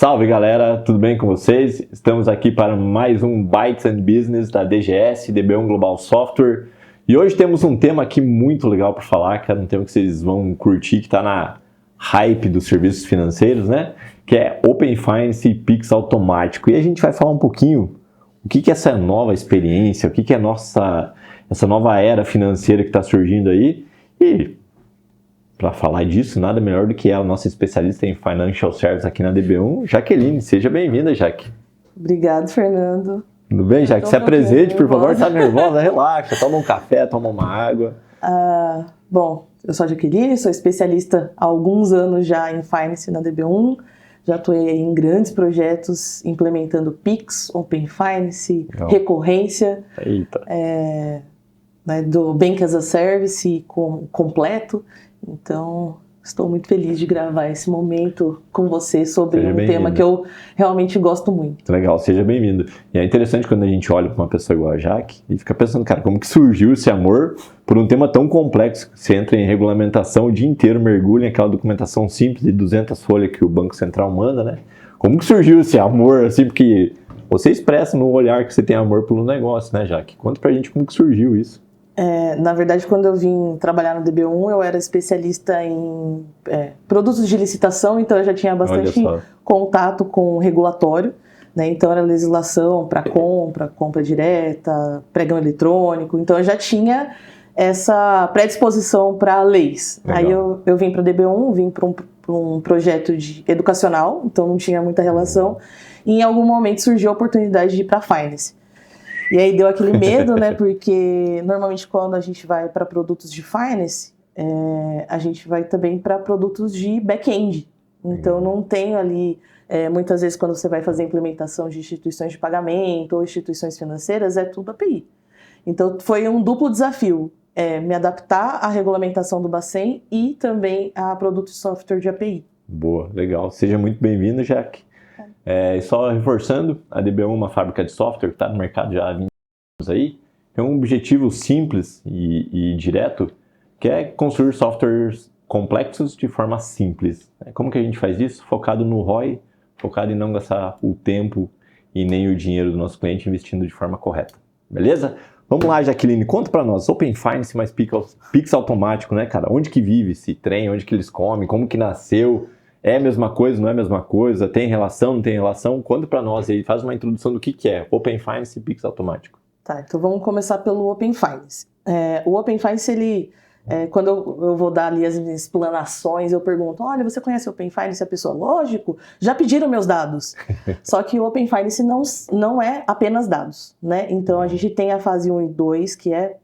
Salve galera, tudo bem com vocês? Estamos aqui para mais um Bytes and Business da DGS, DB1 Global Software. E hoje temos um tema aqui muito legal para falar, cara, um tema que vocês vão curtir, que está na hype dos serviços financeiros, né? Que é Open Finance e Pix automático. E a gente vai falar um pouquinho o que é essa nova experiência, o que é essa nova era financeira que está surgindo aí. E para falar disso, nada melhor do que ela, nossa especialista em Financial Services aqui na DB1, Jaqueline. Seja bem-vinda, Jaque. Obrigado, Fernando. Tudo bem, Jaque? Se apresente, por favor. Tá nervosa? Relaxa, toma um café, toma uma água. Bom, eu sou a Jaqueline, sou especialista há alguns anos já em Finance na DB1. Já atuei em grandes projetos implementando Pix, Open Finance, Legal. Recorrência. Eita. Do Bank as a Service completo. Então, estou muito feliz de gravar esse momento com você sobre um tema que eu realmente gosto muito. Legal, seja bem-vindo. E é interessante quando a gente olha para uma pessoa igual a Jaque e fica pensando, cara, como que surgiu esse amor por um tema tão complexo? Você entra em regulamentação o dia inteiro, mergulha em aquela documentação simples de 200 folhas que o Banco Central manda, né? Como que surgiu esse amor, assim, porque você expressa no olhar que você tem amor pelo negócio, né, Jaque? Conta pra gente como que surgiu isso. Na verdade, quando eu vim trabalhar no DB1, eu era especialista em produtos de licitação, então eu já tinha bastante contato com o regulatório, né? Então era legislação para compra direta, pregão eletrônico, então eu já tinha essa predisposição para leis. Legal. Aí eu vim para a DB1, vim para um projeto educacional, então não tinha muita relação, e em algum momento surgiu a oportunidade de ir para a Finance. E aí deu aquele medo, né? Porque normalmente quando a gente vai para produtos de finance, a gente vai também para produtos de back-end. Então não tem ali, muitas vezes quando você vai fazer a implementação de instituições de pagamento ou instituições financeiras, é tudo API. Então foi um duplo desafio, me adaptar à regulamentação do Bacen e também a produtos de software de API. Boa, legal. Seja muito bem-vindo, Jaque. E só reforçando, a DB1 é uma fábrica de software que está no mercado já há 20 anos aí, tem um objetivo simples e direto, que é construir softwares complexos de forma simples. Como que a gente faz isso? Focado no ROI, focado em não gastar o tempo e nem o dinheiro do nosso cliente investindo de forma correta. Beleza? Vamos lá, Jaqueline, conta para nós, Open Finance mais Pix automático, né, cara? Onde que vive esse trem, onde que eles comem, como que nasceu? É a mesma coisa, não é a mesma coisa? Tem relação, não tem relação? Conta para nós aí, faz uma introdução do que é Open Finance e Pix automático. Tá, então vamos começar pelo Open Finance. O Open Finance, ele, quando eu vou dar ali as explanações, eu pergunto, olha, você conhece o Open Finance? A pessoa, lógico, já pediram meus dados. Só que o Open Finance não é apenas dados, né? Então a gente tem a fase 1 e 2, que é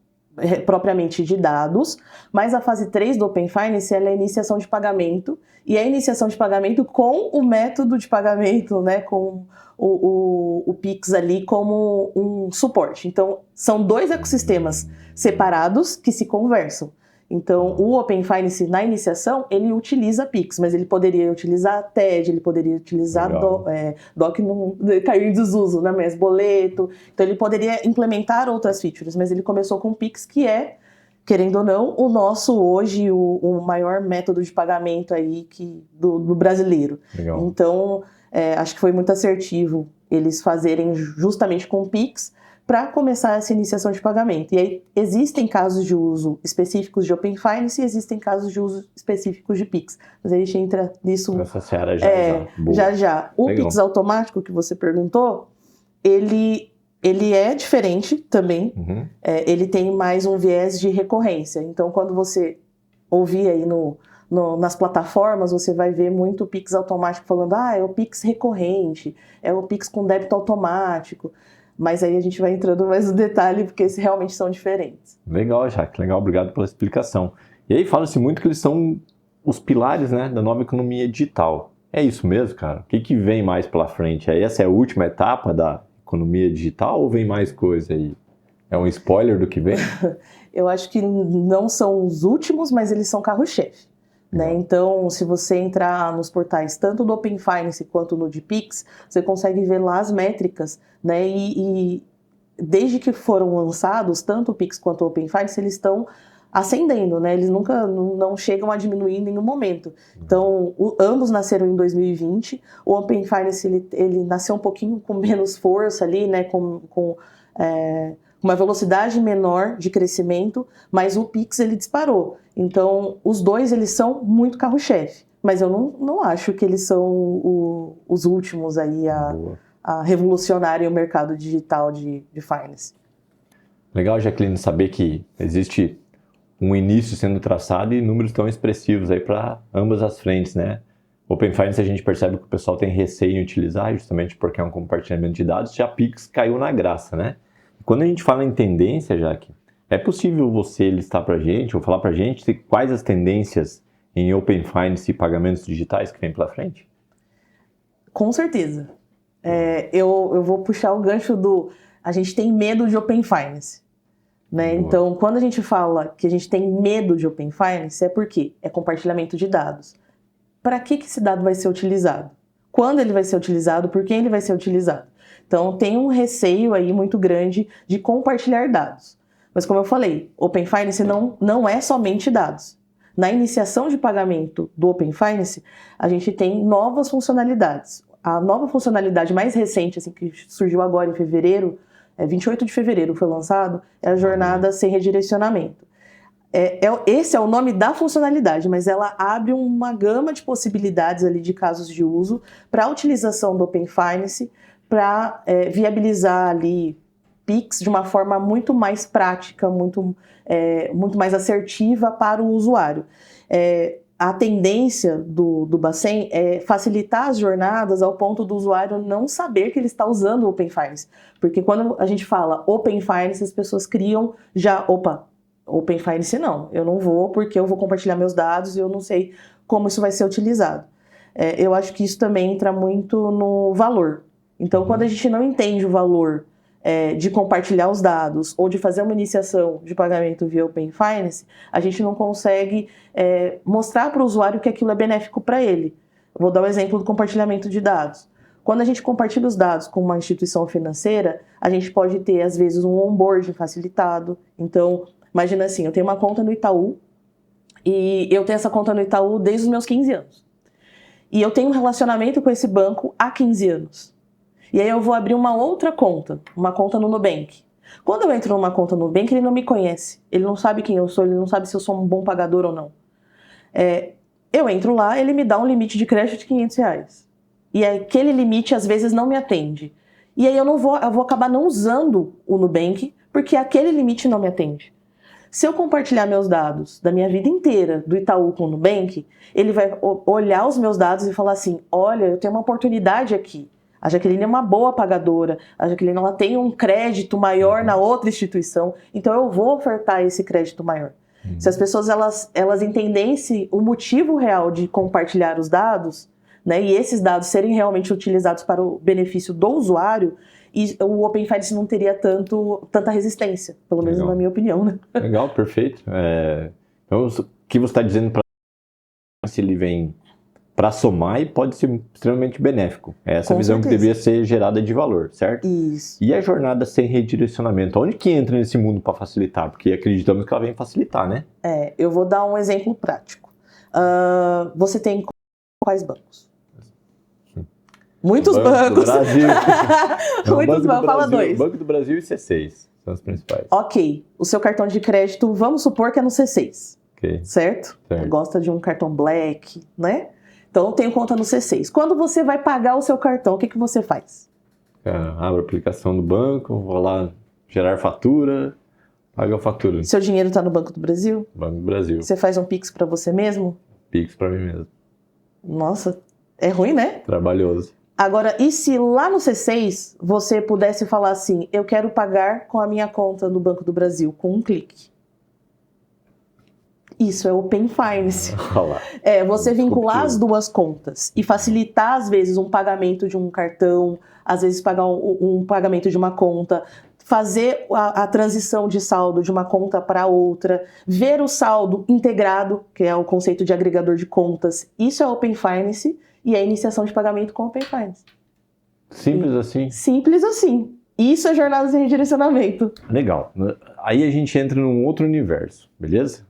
propriamente de dados, mas a fase 3 do Open Finance é a iniciação de pagamento, e a iniciação de pagamento com o método de pagamento, né, com o Pix ali como um suporte. Então, são dois ecossistemas separados que se conversam. Então, o Open Finance, na iniciação, ele utiliza Pix, mas ele poderia utilizar TED, ele poderia utilizar DOC, não caiu em desuso, né, mas boleto. Então, ele poderia implementar outras features, mas ele começou com o Pix, que é, querendo ou não, o nosso hoje, o maior método de pagamento aí do brasileiro. Legal. Então, acho que foi muito assertivo eles fazerem justamente com o Pix, para começar essa iniciação de pagamento. E aí, existem casos de uso específicos de Open Finance e existem casos de uso específicos de Pix. Mas a gente entra nisso... Nessa seara já. O legal. Pix automático, que você perguntou, ele é diferente também. Uhum. Ele tem mais um viés de recorrência. Então, quando você ouvir aí nas plataformas, você vai ver muito o Pix automático falando, é o Pix recorrente, é o Pix com débito automático. Mas aí a gente vai entrando mais no detalhe, porque eles realmente são diferentes. Legal, Jaque. Legal, obrigado pela explicação. E aí fala-se muito que eles são os pilares, né, da nova economia digital. É isso mesmo, cara? O que vem mais pela frente? Essa é a última etapa da economia digital ou vem mais coisa aí? É um spoiler do que vem? Eu acho que não são os últimos, mas eles são carro-chefe. Né? Então, se você entrar nos portais tanto do Open Finance quanto no de Pix, você consegue ver lá as métricas, né? E desde que foram lançados, tanto o Pix quanto o Open Finance, eles estão ascendendo, né? Eles nunca não chegam a diminuir em nenhum momento. Então, ambos nasceram em 2020. O Open Finance ele nasceu um pouquinho com menos força ali, né? Com uma velocidade menor de crescimento, mas o Pix ele disparou. Então, os dois eles são muito carro-chefe. Mas eu não acho que eles são os últimos aí a revolucionarem o mercado digital de finance. Legal, Jaqueline, saber que existe um início sendo traçado e números tão expressivos aí para ambas as frentes, né? Open Finance a gente percebe que o pessoal tem receio em utilizar, justamente porque é um compartilhamento de dados, já Pix caiu na graça, né? Quando a gente fala em tendência, Jaque, é possível você listar para a gente, ou falar para a gente, quais as tendências em Open Finance e pagamentos digitais que vem pela frente? Com certeza. Eu vou puxar o gancho a gente tem medo de Open Finance. Né? Então, quando a gente fala que a gente tem medo de Open Finance, é porque é compartilhamento de dados. Para que esse dado vai ser utilizado? Quando ele vai ser utilizado? Por quem ele vai ser utilizado? Então, tem um receio aí muito grande de compartilhar dados. Mas como eu falei, Open Finance não é somente dados. Na iniciação de pagamento do Open Finance, a gente tem novas funcionalidades. A nova funcionalidade mais recente, assim, que surgiu agora em fevereiro, 28 de fevereiro foi lançado, é a jornada sem redirecionamento. Esse é o nome da funcionalidade, mas ela abre uma gama de possibilidades ali de casos de uso para a utilização do Open Finance, para viabilizar ali Pix de uma forma muito mais prática, muito mais assertiva para o usuário. A tendência do Bacen é facilitar as jornadas ao ponto do usuário não saber que ele está usando o Open Finance. Porque quando a gente fala Open Finance, as pessoas criam Open Finance não, eu não vou porque eu vou compartilhar meus dados e eu não sei como isso vai ser utilizado. Eu acho que isso também entra muito no valor. Então, quando a gente não entende o valor de compartilhar os dados ou de fazer uma iniciação de pagamento via Open Finance, a gente não consegue mostrar para o usuário que aquilo é benéfico para ele. Vou dar o exemplo do compartilhamento de dados. Quando a gente compartilha os dados com uma instituição financeira, a gente pode ter, às vezes, um onboarding facilitado. Então, imagina assim, eu tenho uma conta no Itaú e eu tenho essa conta no Itaú desde os meus 15 anos. E eu tenho um relacionamento com esse banco há 15 anos. E aí eu vou abrir uma outra conta, uma conta no Nubank. Quando eu entro numa conta no Nubank, ele não me conhece. Ele não sabe quem eu sou, ele não sabe se eu sou um bom pagador ou não. Eu entro lá, ele me dá um limite de crédito de R$500. E aquele limite, às vezes, não me atende. E aí eu vou acabar não usando o Nubank, porque aquele limite não me atende. Se eu compartilhar meus dados da minha vida inteira, do Itaú com o Nubank, ele vai olhar os meus dados e falar assim, olha, eu tenho uma oportunidade aqui. A Jaqueline é uma boa pagadora, a Jaqueline ela tem um crédito maior na outra instituição, então eu vou ofertar esse crédito maior. Se as pessoas elas entendessem o motivo real de compartilhar os dados, né, e esses dados serem realmente utilizados para o benefício do usuário, e o Open Finance não teria tanta resistência, pelo menos na minha opinião. Né? Legal, perfeito. Então, o que você está dizendo para se ele vem para somar e pode ser extremamente benéfico. É essa visão que deveria ser gerada de valor, certo? Isso. E a jornada sem redirecionamento? Onde que entra nesse mundo para facilitar? Porque acreditamos que ela vem facilitar, né? Eu vou dar um exemplo prático. Você tem quais bancos? Muitos bancos. Do Brasil. Muitos bancos, fala dois. Banco do Brasil e C6 são os principais. Ok, o seu cartão de crédito, vamos supor que é no C6, okay. Certo? Gosta de um cartão Black, né? Então, eu tenho conta no C6. Quando você vai pagar o seu cartão, o que você faz? Abro a aplicação do banco, vou lá gerar fatura, pago a fatura. Seu dinheiro está no Banco do Brasil? Banco do Brasil. Você faz um Pix para você mesmo? Pix para mim mesmo. Nossa, é ruim, né? Trabalhoso. Agora, e se lá no C6 você pudesse falar assim, eu quero pagar com a minha conta no Banco do Brasil, com um clique? Isso é Open Finance. Você vincular as duas contas e facilitar, às vezes, um pagamento de um cartão, às vezes pagar um pagamento de uma conta, fazer a transição de saldo de uma conta para outra, ver o saldo integrado, que é o conceito de agregador de contas. Isso é Open Finance e é a iniciação de pagamento com Open Finance. Simples assim? Simples assim. Isso é jornadas de redirecionamento. Legal. Aí a gente entra num outro universo, beleza?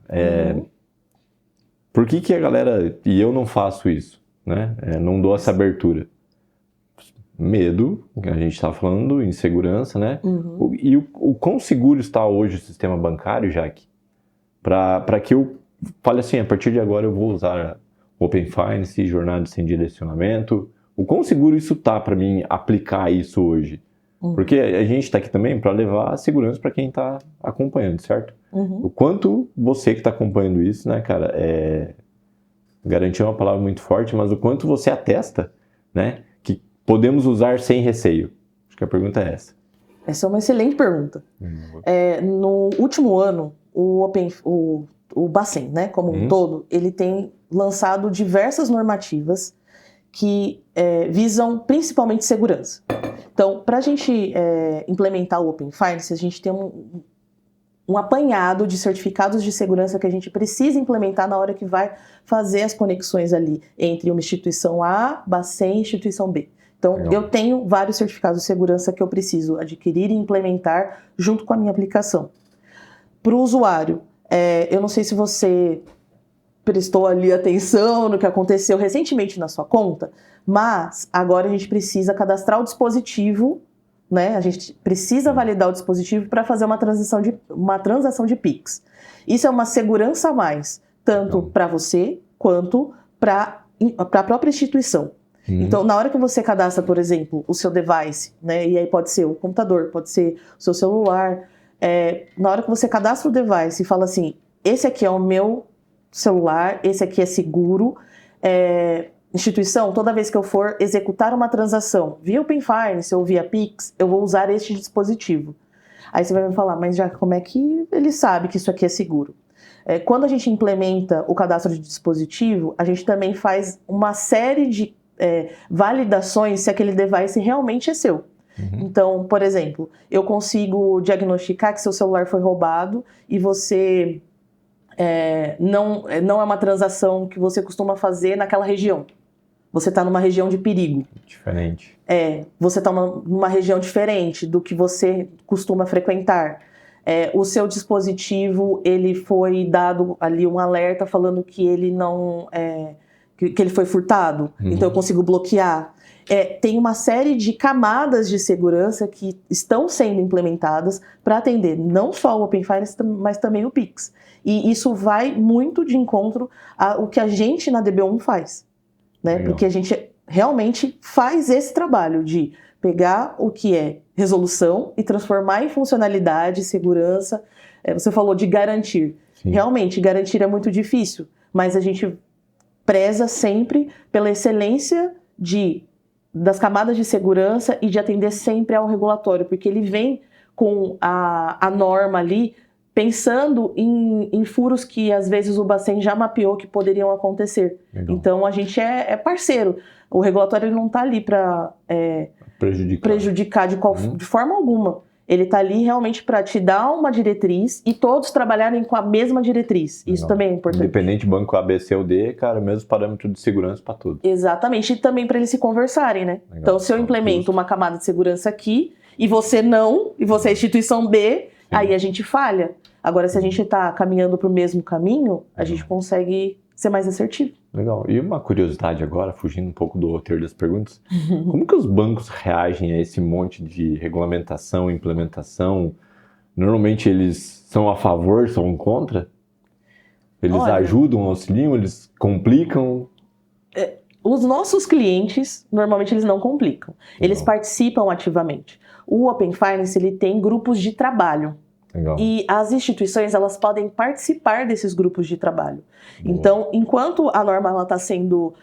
Por que a galera... E eu não faço isso, né? Não dou essa abertura. Medo, que a gente está falando, insegurança, né? E o quão seguro está hoje o sistema bancário, Jaque? Para que eu fale assim, a partir de agora eu vou usar Open Finance, jornada sem direcionamento. O quão seguro isso tá para mim aplicar isso hoje? Porque a gente está aqui também para levar a segurança para quem está acompanhando, certo? O quanto você que está acompanhando isso, né, cara, garantir é uma palavra muito forte, mas o quanto você atesta, né, que podemos usar sem receio? Acho que a pergunta é essa. Essa é uma excelente pergunta. No último ano, o Bacen, né, como um todo, ele tem lançado diversas normativas que visam principalmente segurança. Então, para a gente implementar o Open Finance, a gente tem um apanhado de certificados de segurança que a gente precisa implementar na hora que vai fazer as conexões ali entre uma instituição A, Bacen e instituição B. Então, legal. Eu tenho vários certificados de segurança que eu preciso adquirir e implementar junto com a minha aplicação. Para o usuário, eu não sei se você prestou ali atenção no que aconteceu recentemente na sua conta, mas agora a gente precisa cadastrar o dispositivo, né? A gente precisa validar o dispositivo para fazer uma transação de Pix. Isso é uma segurança a mais, tanto para você quanto para a própria instituição. Então, na hora que você cadastra, por exemplo, o seu device, né? E aí pode ser o computador, pode ser o seu celular. Na hora que você cadastra o device e fala assim, esse aqui é o meu celular, esse aqui é seguro. Instituição, toda vez que eu for executar uma transação via Open Finance ou via Pix, eu vou usar este dispositivo. Aí você vai me falar, mas já como é que ele sabe que isso aqui é seguro? Quando a gente implementa o cadastro de dispositivo, a gente também faz uma série de validações se aquele device realmente é seu. Então, por exemplo, eu consigo diagnosticar que seu celular foi roubado e você não é uma transação que você costuma fazer naquela região. Você está numa região de perigo. Diferente. Você está numa região diferente do que você costuma frequentar. O seu dispositivo, ele foi dado ali um alerta falando que ele não... que ele foi furtado. Então eu consigo bloquear. Tem uma série de camadas de segurança que estão sendo implementadas para atender não só o Open Finance, mas também o Pix. E isso vai muito de encontro ao que a gente na DB1 faz. Né? Porque a gente realmente faz esse trabalho de pegar o que é resolução e transformar em funcionalidade, segurança. Você falou de garantir. Sim. Realmente, garantir é muito difícil, mas a gente preza sempre pela excelência das camadas de segurança e de atender sempre ao regulatório, porque ele vem com a norma ali, pensando em furos que às vezes o Bacen já mapeou que poderiam acontecer. Legal. Então a gente é parceiro. O regulatório ele não está ali para prejudicar de forma alguma. Ele está ali realmente para te dar uma diretriz e todos trabalharem com a mesma diretriz. Legal. Isso também é importante. Independente do banco A, B, C ou D, cara, mesmo parâmetro de segurança para tudo. Exatamente. E também para eles se conversarem, né? Legal. Então, se eu implemento uma camada de segurança aqui e você não, e você é a instituição B, aí a gente falha. Agora, se a gente está caminhando para o mesmo caminho, a gente consegue ser mais assertivo. Legal. E uma curiosidade agora, fugindo um pouco do roteiro das perguntas, como que os bancos reagem a esse monte de regulamentação, implementação? Normalmente eles são a favor, são contra? Eles ajudam, auxiliam, eles complicam? Os nossos clientes, normalmente eles não complicam. Eles participam ativamente. O Open Finance, ele tem grupos de trabalho. Legal. E as instituições, elas podem participar desses grupos de trabalho. Boa. Então, enquanto a norma está sendo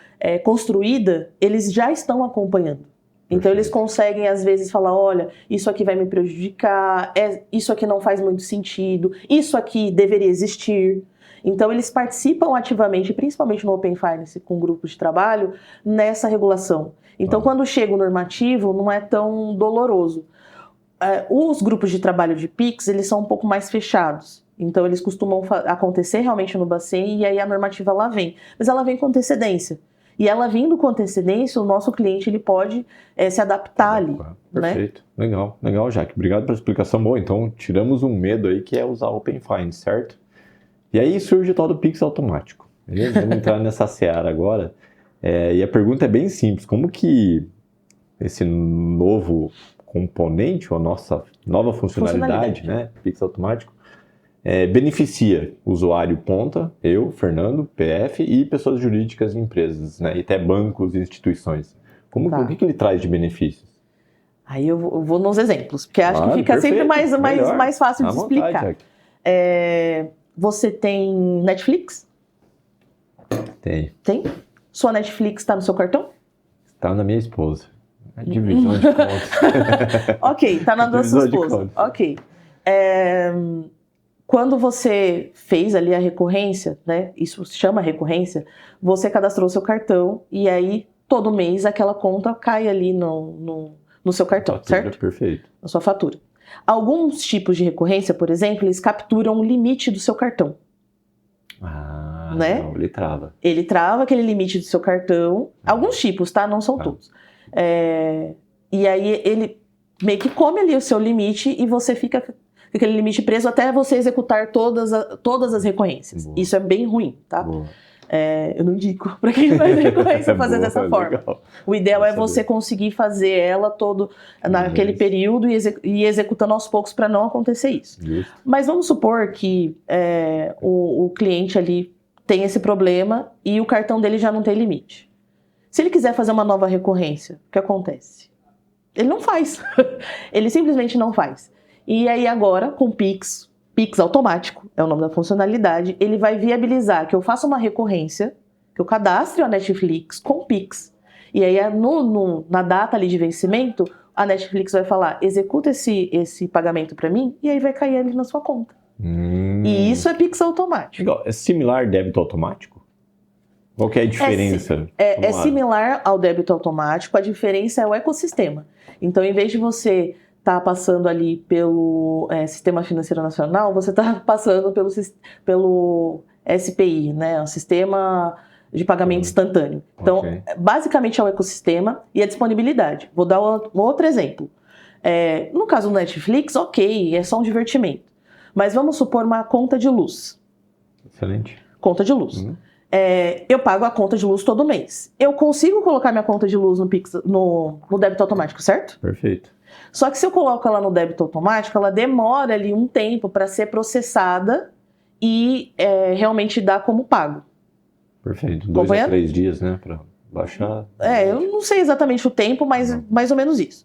construída, eles já estão acompanhando. Então, eles conseguem, às vezes, falar, olha, isso aqui vai me prejudicar, isso aqui não faz muito sentido, isso aqui deveria existir. Então, eles participam ativamente, principalmente no Open Finance, com grupos de trabalho, nessa regulação. Então, quando chega o normativo, não é tão doloroso. Os grupos de trabalho de Pix, eles são um pouco mais fechados. Então, eles costumam acontecer realmente no Bacen e aí a normativa ela vem. Mas ela vem com antecedência. E ela vindo com antecedência, o nosso cliente ele pode se adaptar ali. Perfeito. Né? Legal, Jaque. Obrigado pela explicação boa. Então, tiramos um medo aí que é usar o Open Finance, certo? E aí surge o tal do Pix automático. Beleza? Vamos entrar nessa seara agora. E a pergunta é bem simples. Como que esse novo componente, ou a nossa nova funcionalidade, né, Pix automático, beneficia o usuário ponta, eu, Fernando, PF, e pessoas jurídicas e empresas, né, e até bancos e instituições. O que ele traz de benefícios? Aí eu vou nos exemplos, porque acho que fica sempre mais fácil de explicar. Você tem Netflix? Tem. Tem? Sua Netflix está no seu cartão? Está na minha esposa. A divisão de contas. Ok, está na da sua esposa. Ok. Quando você fez ali a recorrência, né? Isso se chama recorrência, você cadastrou seu cartão e aí todo mês aquela conta cai ali no seu cartão, fatura, certo? Perfeito. Na sua fatura. Alguns tipos de recorrência, por exemplo, eles capturam o limite do seu cartão. Né? Não, ele trava. Ele trava aquele limite do seu cartão. Alguns tipos, tá? Não são todos. E aí ele meio que come ali o seu limite e você fica com aquele limite preso até você executar todas as recorrências. Boa. Isso é bem ruim, tá? Boa. Eu não indico para quem faz recorrência fazer dessa forma. Legal. O ideal é você conseguir fazer ela todo naquele período e executando aos poucos para não acontecer isso. Justo. Mas vamos supor que o cliente ali tem esse problema e o cartão dele já não tem limite. Se ele quiser fazer uma nova recorrência, o que acontece? Ele não faz. Ele simplesmente não faz. E aí agora, com Pix automático, é o nome da funcionalidade, ele vai viabilizar que eu faça uma recorrência, que eu cadastre a Netflix com Pix. E aí na data ali de vencimento, a Netflix vai falar, executa esse pagamento para mim, e aí vai cair ali na sua conta. E isso é Pix automático. Legal. É similar débito automático? Qual que é a diferença? É similar ao débito automático, a diferença é o ecossistema. Então, em vez de você estar passando ali pelo Sistema Financeiro Nacional, você está passando pelo SPI, né? O Sistema de Pagamento Instantâneo. Então, basicamente é o ecossistema e a disponibilidade. Vou dar um outro exemplo. No caso do Netflix, ok, é só um divertimento. Mas vamos supor uma conta de luz. Excelente. Conta de luz. Eu pago a conta de luz todo mês. Eu consigo colocar minha conta de luz no débito automático, certo? Perfeito. Só que se eu coloco ela no débito automático, ela demora ali um tempo para ser processada e realmente dar como pago. Perfeito. 2 a 3 dias, né? Para baixar. Eu não sei exatamente o tempo, mas mais ou menos isso.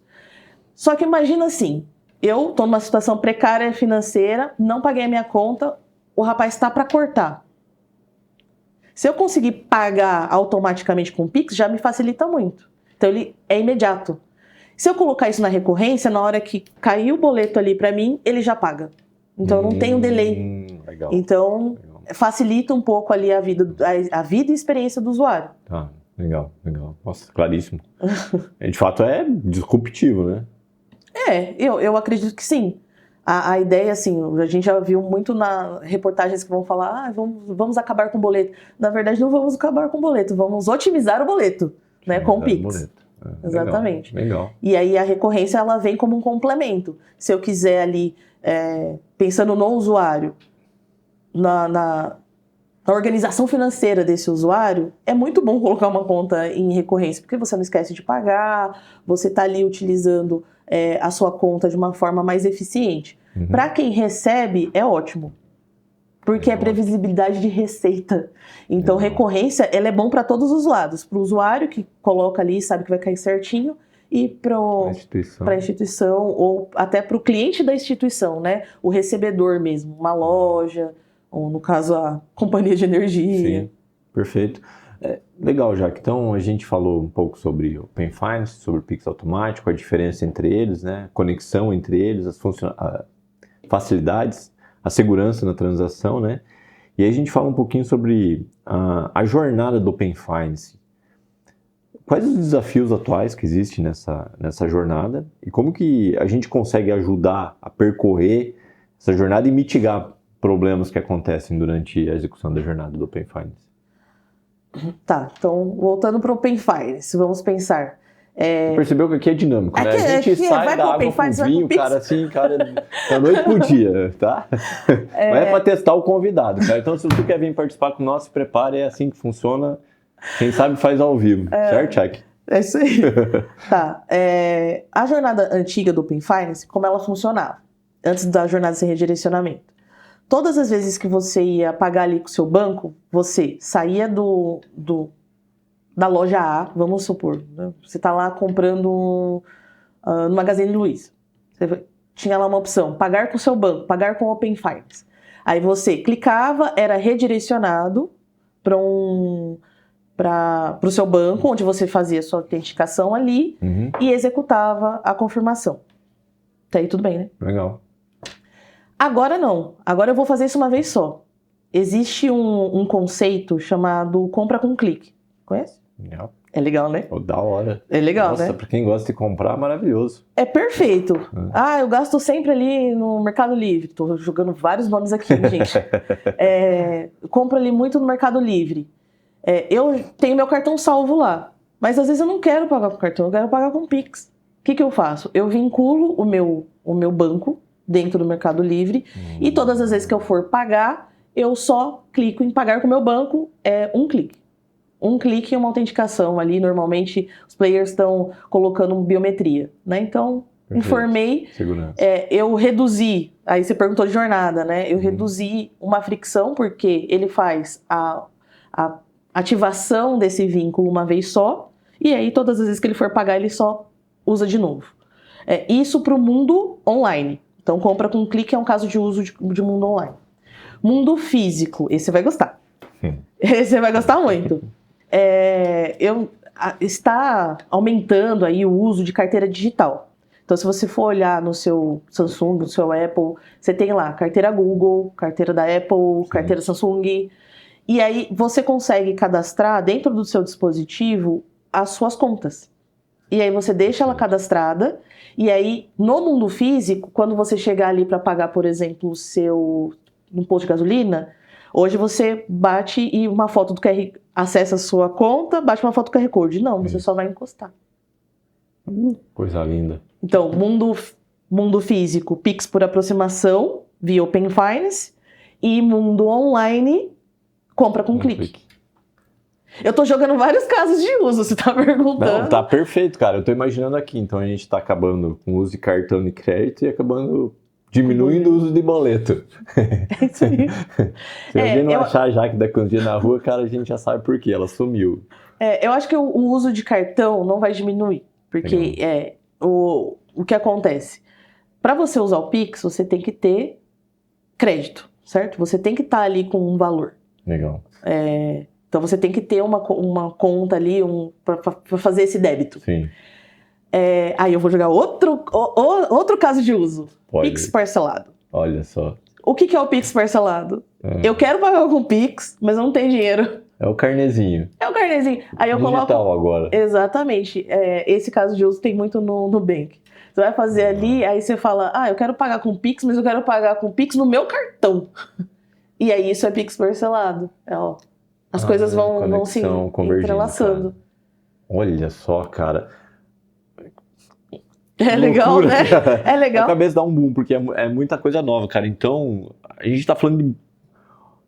Só que imagina assim, eu estou numa situação precária financeira, não paguei a minha conta, o rapaz está para cortar. Se eu conseguir pagar automaticamente com o Pix, já me facilita muito. Então, ele é imediato. Se eu colocar isso na recorrência, na hora que cair o boleto ali para mim, ele já paga. Então, não tem um delay. Legal. Então, facilita um pouco ali a vida e a experiência do usuário. Tá, legal. Nossa, claríssimo. De fato, é disruptivo, né? Eu acredito que sim. A ideia, assim, a gente já viu muito na reportagens que vão falar, vamos acabar com o boleto. Na verdade, não vamos acabar com o boleto, vamos otimizar o boleto, né, com o Pix. Exatamente. Legal. E aí a recorrência, ela vem como um complemento. Se eu quiser ali, pensando no usuário, na organização financeira desse usuário, é muito bom colocar uma conta em recorrência, porque você não esquece de pagar, você está ali utilizando a sua conta de uma forma mais eficiente. Para quem recebe, é ótimo, porque é previsibilidade de receita. Então, recorrência, ela é bom para todos os lados. Para o usuário, que coloca ali, sabe que vai cair certinho, e para a instituição, ou até para o cliente da instituição, né? O recebedor mesmo, uma loja, ou no caso, a companhia de energia. Sim, perfeito. Legal, Jaque. Então, a gente falou um pouco sobre o Open Finance, sobre o Pix automático, a diferença entre eles, né? A conexão entre eles, as facilidades, a segurança na transação, né? E aí a gente fala um pouquinho sobre a jornada do Open Finance. Quais os desafios atuais que existem nessa jornada e como que a gente consegue ajudar a percorrer essa jornada e mitigar problemas que acontecem durante a execução da jornada do Open Finance? Tá, então voltando para o Open Finance, vamos pensar. Percebeu que aqui é dinâmico, né? A gente sai da água pro vinho, cara, assim, cara, da noite pro dia, tá? Mas é pra testar o convidado, cara. Então, se você quer vir participar com nós, se prepare, é assim que funciona. Quem sabe faz ao vivo, certo, Chuck? É isso aí. Tá. A jornada antiga do Open Finance, como ela funcionava? Antes da jornada sem redirecionamento. Todas as vezes que você ia pagar ali com o seu banco, você saía da loja A, vamos supor, né? Você está lá comprando no Magazine Luiza. Você tinha lá uma opção, pagar com o seu banco, pagar com o Open Finance. Aí você clicava, era redirecionado para o seu banco, onde você fazia a sua autenticação ali e executava a confirmação. Até aí tudo bem, né? Legal. Agora não. Agora eu vou fazer isso uma vez só. Existe um conceito chamado compra com clique. Conhece? Não. É legal, né? Oh, da hora. É legal, Nossa, né? Pra quem gosta de comprar, maravilhoso. É perfeito. Eu gasto sempre ali no Mercado Livre. Tô jogando vários nomes aqui, gente. Compro ali muito no Mercado Livre. Eu tenho meu cartão salvo lá. Mas às vezes eu não quero pagar com cartão, eu quero pagar com Pix. O que eu faço? Eu vinculo o meu banco dentro do Mercado Livre e todas as vezes que eu for pagar, eu só clico em pagar com o meu banco, um clique. Um clique e uma autenticação ali. Normalmente, os players estão colocando biometria, né? Então, Perfeito. Informei. Segurança. Eu reduzi, aí você perguntou de jornada, né? Eu reduzi uma fricção, porque ele faz a ativação desse vínculo uma vez só, e aí todas as vezes que ele for pagar, ele só usa de novo. Isso para o mundo online. Então, compra com um clique é um caso de uso de mundo online. Mundo físico, esse você vai gostar. Esse você vai gostar muito. Está aumentando aí o uso de carteira digital. Então, se você for olhar no seu Samsung, no seu Apple, você tem lá carteira Google, carteira da Apple, carteira Samsung. E aí você consegue cadastrar dentro do seu dispositivo as suas contas. E aí você deixa ela cadastrada. E aí, no mundo físico, quando você chegar ali para pagar, por exemplo, no posto de gasolina, hoje você bate e uma foto do QR, acessa a sua conta, bate uma foto do QR Code. Não, você só vai encostar. Coisa linda. Então, mundo físico, Pix por aproximação, via Open Finance, e mundo online, compra com clique. Eu tô jogando vários casos de uso, você tá perguntando. Não, tá perfeito, cara. Eu tô imaginando aqui. Então, a gente tá acabando com o uso de cartão de crédito e acabando diminuindo o uso de boleto. É isso aí. Se alguém não achar a Jaque daqui um dia na rua, cara, a gente já sabe por quê. Ela sumiu. Eu acho que o uso de cartão não vai diminuir. Porque o que acontece? Para você usar o Pix, você tem que ter crédito, certo? Você tem que estar ali com um valor. Legal. Então você tem que ter uma conta ali para fazer esse débito. Sim. Aí eu vou jogar outro caso de uso. Pode. Pix parcelado. Olha só. O que é o Pix parcelado? Eu quero pagar com Pix, mas eu não tenho dinheiro. É o carnezinho. É o carnezinho. Aí eu Digital coloco... agora. Exatamente. Esse caso de uso tem muito no Nubank. Você vai fazer ali, aí você fala, eu quero pagar com Pix, mas eu quero pagar com Pix no meu cartão. E aí isso é Pix parcelado. As coisas vão se entrelaçando. Cara. Olha só, cara. É legal, loucura, né? Cara. É legal. A cabeça dá um boom, porque é muita coisa nova, cara. Então, a gente tá falando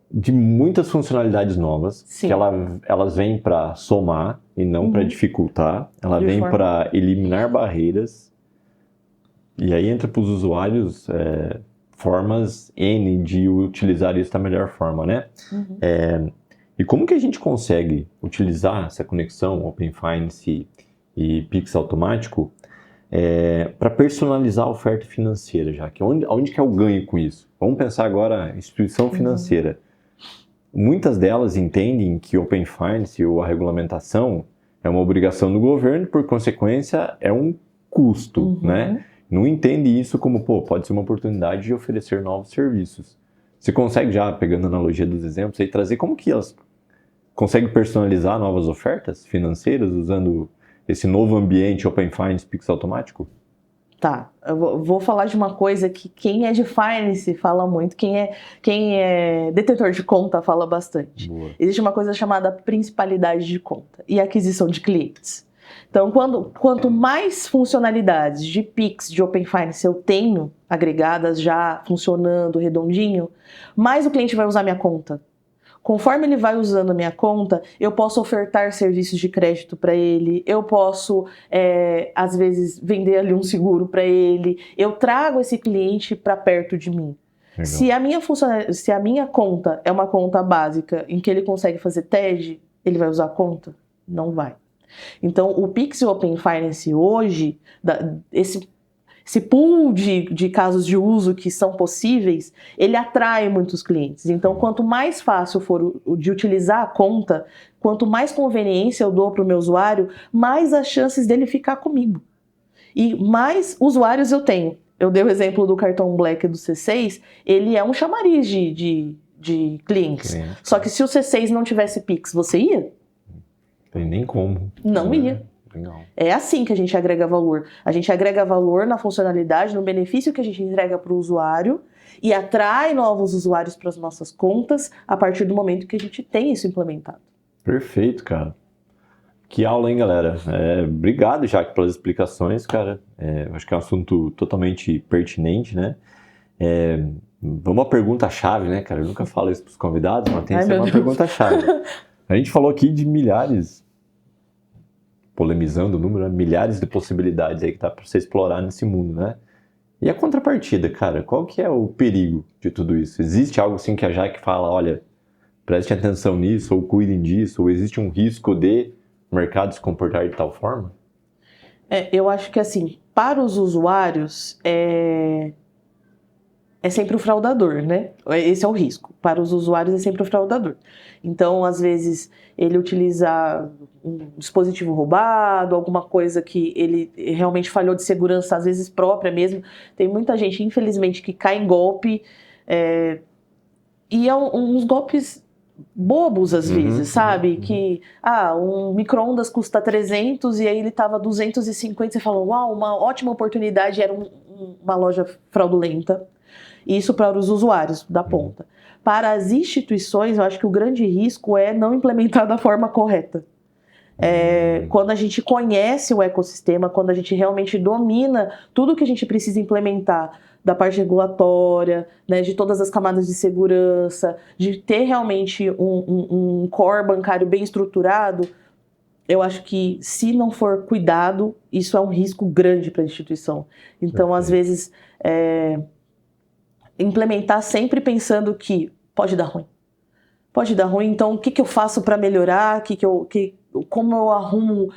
de muitas funcionalidades novas. Sim. Que elas vêm para somar e não para dificultar. Ela vem para eliminar barreiras. E aí entra para os usuários formas N de utilizar isso da melhor forma, né? E como que a gente consegue utilizar essa conexão Open Finance e Pix automático para personalizar a oferta financeira, já que onde que é o ganho com isso? Vamos pensar agora instituição financeira. Muitas delas entendem que Open Finance ou a regulamentação é uma obrigação do governo, por consequência é um custo, né? Não entende isso como, pode ser uma oportunidade de oferecer novos serviços. Você consegue já, pegando a analogia dos exemplos, aí, trazer como que elas conseguem personalizar novas ofertas financeiras usando esse novo ambiente Open Finance Pix automático? Tá, eu vou falar de uma coisa que quem é de finance fala muito, quem é detentor de conta fala bastante. Boa. Existe uma coisa chamada principalidade de conta e aquisição de clientes. Então, quanto mais funcionalidades de Pix, de Open Finance eu tenho agregadas já funcionando redondinho, mais o cliente vai usar minha conta. Conforme ele vai usando a minha conta, eu posso ofertar serviços de crédito para ele, eu posso, às vezes, vender ali um seguro para ele, eu trago esse cliente para perto de mim. Se a minha conta é uma conta básica em que ele consegue fazer TED, ele vai usar a conta? Não vai. Então, o Pix e o Open Finance hoje, esse pool de casos de uso que são possíveis, ele atrai muitos clientes. Então, quanto mais fácil for de utilizar a conta, quanto mais conveniência eu dou para o meu usuário, mais as chances dele ficar comigo. E mais usuários eu tenho. Eu dei o exemplo do cartão Black do C6, ele é um chamariz de clientes. Só que se o C6 não tivesse Pix, você ia? Tem nem como. Não ia. Legal. É assim que a gente agrega valor. A gente agrega valor na funcionalidade, no benefício que a gente entrega para o usuário e atrai novos usuários para as nossas contas a partir do momento que a gente tem isso implementado. Perfeito, cara. Que aula, hein, galera? Obrigado, Jaque, pelas explicações, cara. Acho que é um assunto totalmente pertinente, né? Vamos à pergunta-chave, né, cara? Eu nunca falo isso para os convidados, mas tem que ser uma pergunta-chave. A gente falou aqui de milhares, polemizando o número, milhares de possibilidades aí que dá para você explorar nesse mundo, né? E a contrapartida, cara, qual que é o perigo de tudo isso? Existe algo assim que a Jaque fala, olha, preste atenção nisso, ou cuidem disso, ou existe um risco de o mercado se comportar de tal forma? Eu acho que assim, para os usuários, é sempre o fraudador, né? Esse é o risco. Para os usuários é sempre o fraudador. Então, às vezes, ele utiliza um dispositivo roubado, alguma coisa que ele realmente falhou de segurança, às vezes própria mesmo. Tem muita gente, infelizmente, que cai em golpe. E é uns golpes bobos, às vezes, sabe? Que, um micro-ondas custa 300 e aí ele tava 250. Você fala, uau, uma ótima oportunidade, era uma loja fraudulenta. Isso para os usuários da ponta. Para as instituições, eu acho que o grande risco é não implementar da forma correta. Quando a gente conhece o ecossistema, quando a gente realmente domina tudo que a gente precisa implementar da parte regulatória, né, de todas as camadas de segurança, de ter realmente um core bancário bem estruturado, eu acho que se não for cuidado, isso é um risco grande para a instituição. Então, às vezes, implementar sempre pensando que pode dar ruim. Pode dar ruim, então o que eu faço para melhorar, como eu arrumo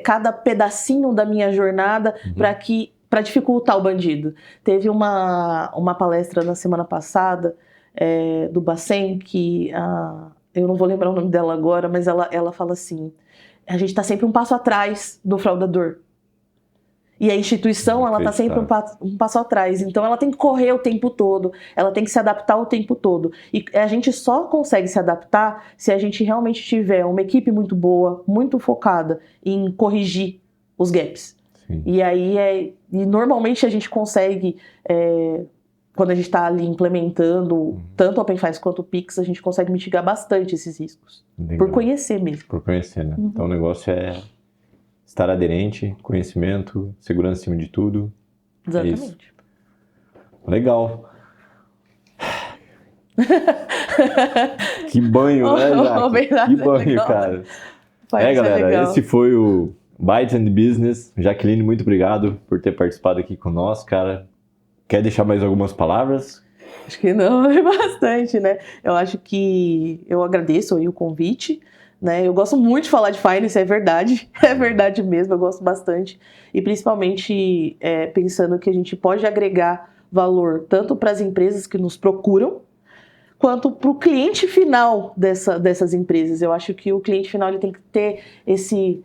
cada pedacinho da minha jornada para dificultar o bandido. Teve uma palestra na semana passada do Bacen, que eu não vou lembrar o nome dela agora, mas ela fala assim, a gente está sempre um passo atrás do fraudador. E a instituição, ela está sempre um passo atrás. Então, ela tem que correr o tempo todo. Ela tem que se adaptar o tempo todo. E a gente só consegue se adaptar se a gente realmente tiver uma equipe muito boa, muito focada em corrigir os gaps. Sim. E aí, normalmente a gente consegue, quando a gente está ali implementando tanto o Open Finance quanto o Pix, a gente consegue mitigar bastante esses riscos. Legal. Por conhecer mesmo. Por conhecer, né? Então, o negócio é estar aderente, conhecimento, segurança acima de tudo. Exatamente. Legal. Que banho, né, Jaque? Que banho, cara. Galera, esse foi o Bytes and Business. Jaqueline, muito obrigado por ter participado aqui conosco, cara. Quer deixar mais algumas palavras? Acho que não, é bastante, né? Eu acho que eu agradeço aí o convite. Né? Eu gosto muito de falar de finance, é verdade mesmo, eu gosto bastante. E principalmente pensando que a gente pode agregar valor tanto para as empresas que nos procuram, quanto para o cliente final dessas empresas. Eu acho que o cliente final ele tem que ter esse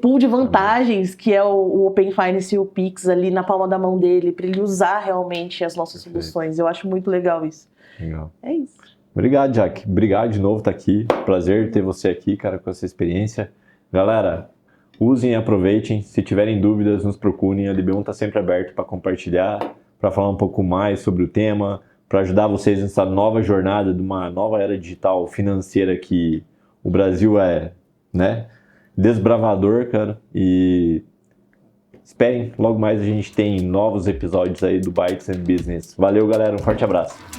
pool de vantagens que é o Open Finance e o Pix ali na palma da mão dele, para ele usar realmente as nossas soluções. Eu acho muito legal isso. Legal. É isso. Obrigado, Jaque. Obrigado de novo por estar aqui. Prazer ter você aqui, cara, com essa experiência. Galera, Usem e aproveitem. Se tiverem dúvidas, nos procurem. A DB1 está sempre aberto para compartilhar, para falar um pouco mais sobre o tema, para ajudar vocês nessa nova jornada de uma nova era digital financeira que o Brasil é, né, desbravador, cara. E esperem, logo mais a gente tem novos episódios aí do Bytes and Business. Valeu, galera, um forte abraço.